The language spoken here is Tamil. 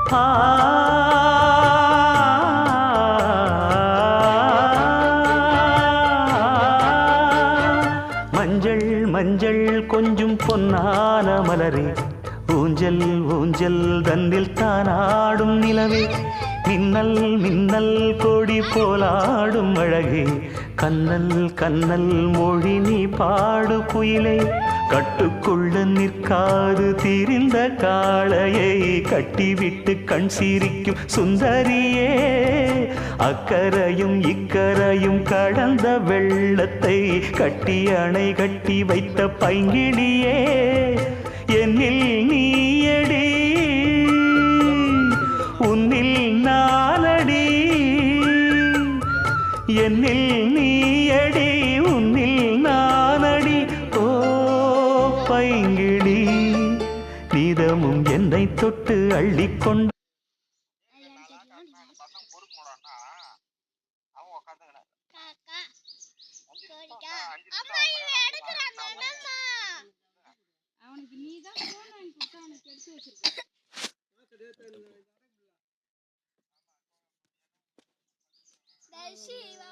ஆ மஞ்சள் மஞ்சள் கொஞ்சம் பொன்னான மலரே ஊஞ்சல் ஊஞ்சல் தன்னில் தானாடும் நிலவே மின்னல் மின்னல் கொடி போலாடும் அழகே கண்ணல் கண்ணல் மொழி நீ பாடு குயிலே கட்டுக்குள்ள நிற்காது திரிந்த காளையை கட்டிவிட்டு கண் சிரிக்கும் சுந்தரியே அக்கரையும் இக்கரையும் கடந்த வெள்ளத்தை கட்டி அணை கட்டி வைத்த பைங்கிளியே என்னில் நீயடி உன்னில் நானடி என்னில் நீயடி உன்னில் நானடி ஓ பைங்கிளி நீதமும் என்னை தொட்டு அள்ளிக்கொண்டு அவனுக்கு நீதான் போன் வாங்கி கொடுத்து அவனுக்கு எடுத்து வச்சிருக்க தர்ஷி வா